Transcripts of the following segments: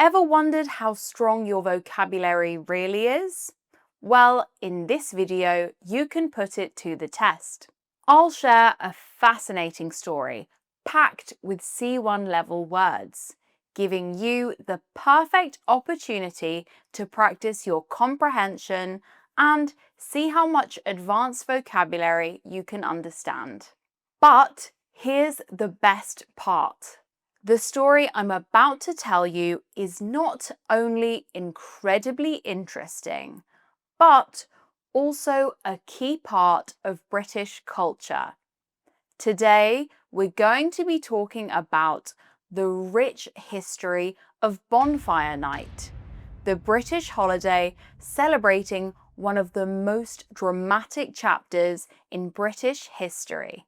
Ever wondered how strong your vocabulary really is? Well, in this video, you can put it to the test. I'll share a fascinating story packed with C1 level words, giving you the perfect opportunity to practice your comprehension and see how much advanced vocabulary you can understand. But here's the best part. The story I'm about to tell you is not only incredibly interesting, but also a key part of British culture. Today, we're going to be talking about the rich history of Bonfire Night, the British holiday celebrating one of the most dramatic chapters in British history.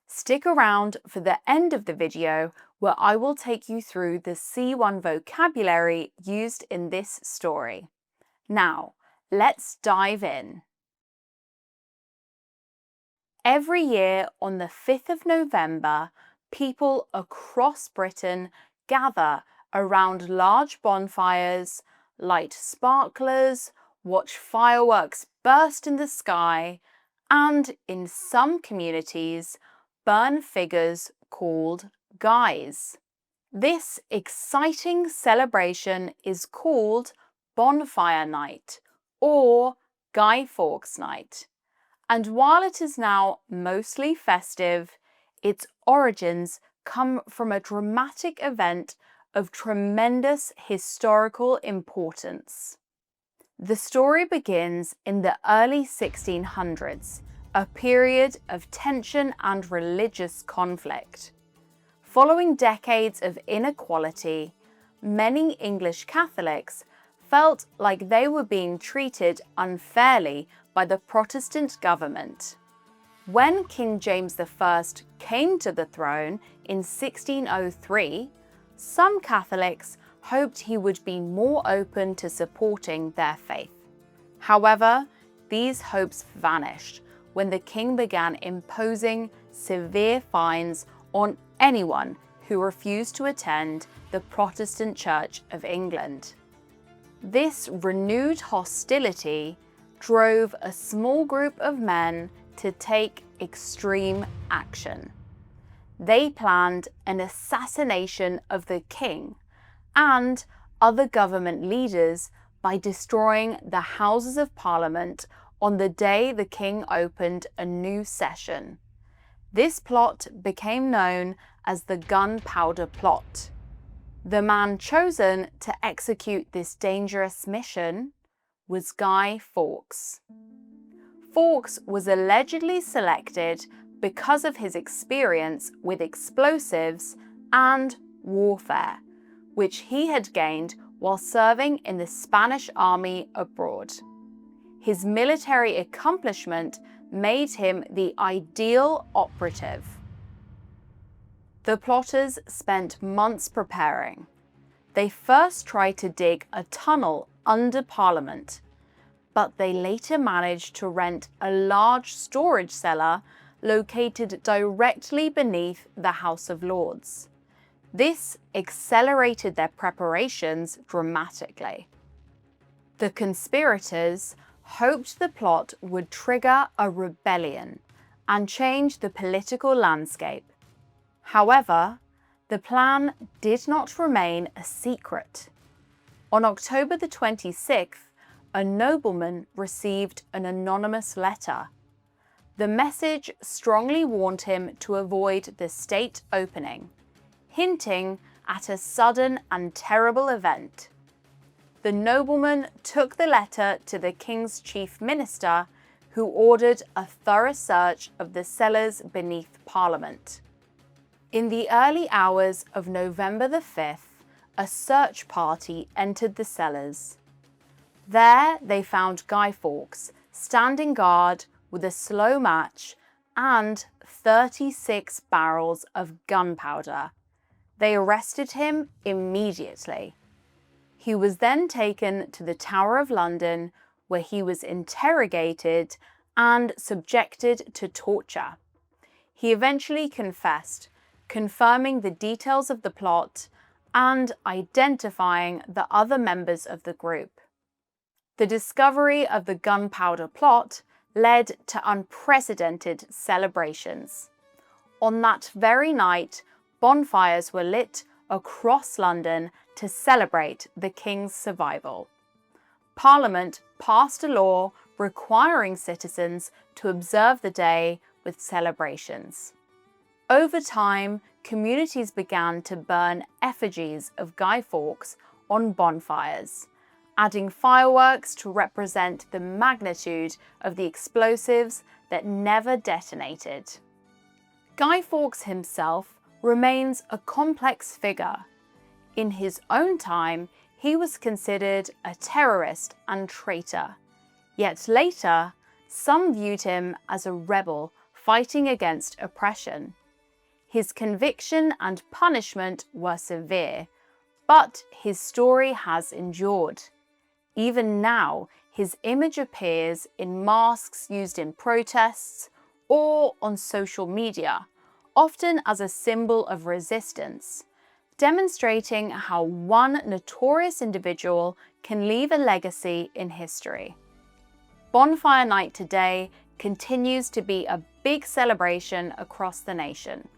Stick around for the end of the video where I will take you through the C1 vocabulary used in this story. Now, let's dive in. Every year on the 5th of November, people across Britain gather around large bonfires, light sparklers, watch fireworks burst in the sky, and in some communities, burn figures called guys. This exciting celebration is called Bonfire Night or Guy Fawkes Night. And while it is now mostly festive, its origins come from a dramatic event of tremendous historical importance. The story begins in the early 1600s, a period of tension and religious conflict. Following decades of inequality, many English Catholics felt like they were being treated unfairly by the Protestant government. When King James I came to the throne in 1603, some Catholics hoped he would be more open to supporting their faith. However, these hopes vanished when the king began imposing severe fines on anyone who refused to attend the Protestant Church of England. This renewed hostility drove a small group of men to take extreme action. They planned an assassination of the king and other government leaders by destroying the Houses of Parliament on the day the king opened a new session. This plot became known as the Gunpowder Plot. The man chosen to execute this dangerous mission was Guy Fawkes. Fawkes was allegedly selected because of his experience with explosives and warfare, which he had gained while serving in the Spanish army abroad. His military accomplishment made him the ideal operative. The plotters spent months preparing. They first tried to dig a tunnel under Parliament, but they later managed to rent a large storage cellar located directly beneath the House of Lords. This accelerated their preparations dramatically. The conspirators hoped the plot would trigger a rebellion and change the political landscape. However, the plan did not remain a secret. On October the 26th, a nobleman received an anonymous letter. The message strongly warned him to avoid the state opening, hinting at a sudden and terrible event. The nobleman took the letter to the king's chief minister, who ordered a thorough search of the cellars beneath Parliament. In the early hours of November the 5th, a search party entered the cellars. There they found Guy Fawkes standing guard with a slow match and 36 barrels of gunpowder. They arrested him immediately. He was then taken to the Tower of London, where he was interrogated and subjected to torture. He eventually confessed, confirming the details of the plot and identifying the other members of the group. The discovery of the Gunpowder Plot led to unprecedented celebrations. On that very night, bonfires were lit across London to celebrate the King's survival. Parliament passed a law requiring citizens to observe the day with celebrations. Over time, communities began to burn effigies of Guy Fawkes on bonfires, adding fireworks to represent the magnitude of the explosives that never detonated. Guy Fawkes himself remains a complex figure. In his own time, he was considered a terrorist and traitor. Yet later, some viewed him as a rebel fighting against oppression. His conviction and punishment were severe, but his story has endured. Even now, his image appears in masks used in protests or on social media, often as a symbol of resistance, demonstrating how one notorious individual can leave a legacy in history. Bonfire Night today continues to be a big celebration across the nation.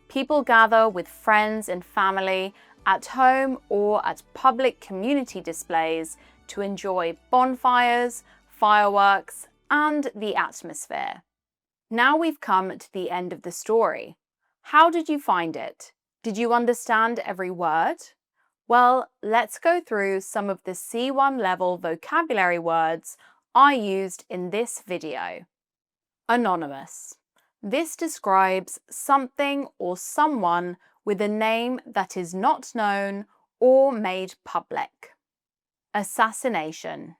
People gather with friends and family at home or at public community displays to enjoy bonfires, fireworks, and the atmosphere. Now we've come to the end of the story. How did you find it? Did you understand every word? Well, let's go through some of the C1 level vocabulary words I used in this video. Anonymous. This describes something or someone with a name that is not known or made public. Assassination.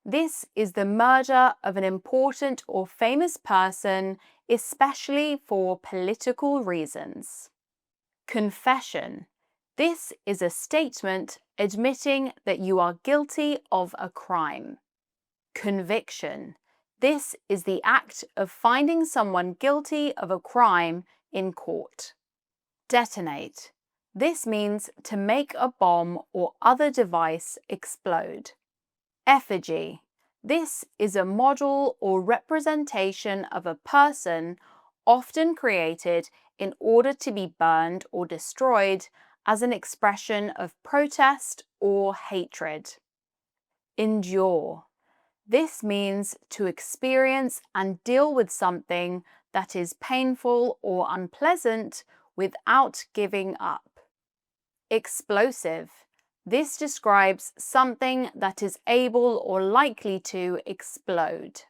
This is the murder of an important or famous person, especially for political reasons. Confession. This is a statement admitting that you are guilty of a crime. Conviction. This is the act of finding someone guilty of a crime in court. Detonate. This means to make a bomb or other device explode. Effigy. This is a model or representation of a person, often created in order to be burned or destroyed as an expression of protest or hatred. Endure. This means to experience and deal with something that is painful or unpleasant without giving up. Explosive. This describes something that is able or likely to explode.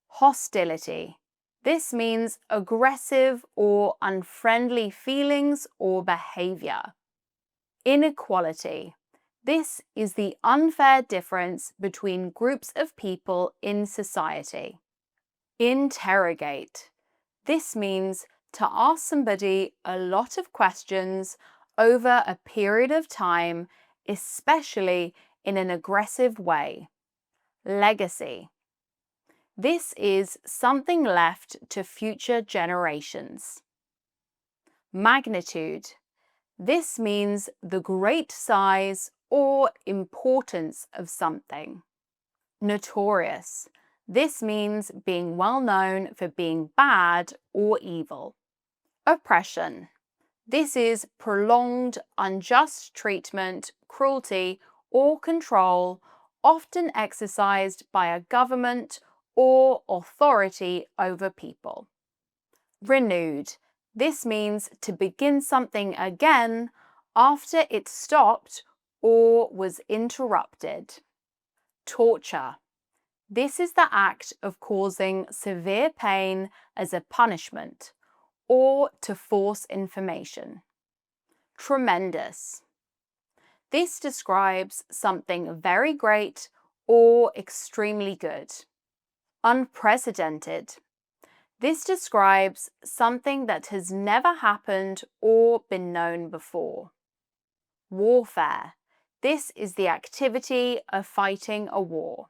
Hostility. This means aggressive or unfriendly feelings or behavior. Inequality. This is the unfair difference between groups of people in society. Interrogate. This means to ask somebody a lot of questions over a period of time, especially in an aggressive way. Legacy. This is something left to future generations. Magnitude. This means the great size or importance of something. Notorious. This means being well known for being bad or evil. Oppression. This is prolonged, unjust treatment, cruelty, or control, often exercised by a government or authority over people. Renewed. This means to begin something again after it stopped or was interrupted. Torture. This is the act of causing severe pain as a punishment or to force information. Tremendous. This describes something very great or extremely good. Unprecedented. This describes something that has never happened or been known before. Warfare. This is the activity of fighting a war.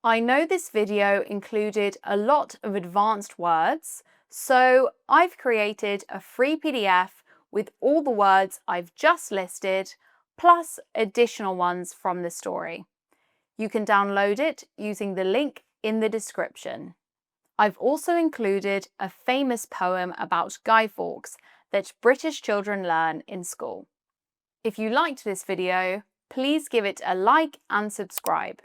I know this video included a lot of advanced words, so I've created a free PDF with all the words I've just listed, plus additional ones from the story. You can download it using the link in the description. I've also included a famous poem about Guy Fawkes that British children learn in school. If you liked this video, please give it a like and subscribe.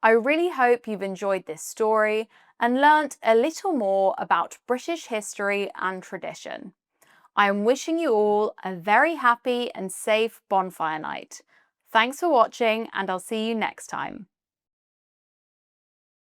I really hope you've enjoyed this story and learnt a little more about British history and tradition. I am wishing you all a very happy and safe bonfire night. Thanks for watching, and I'll see you next time.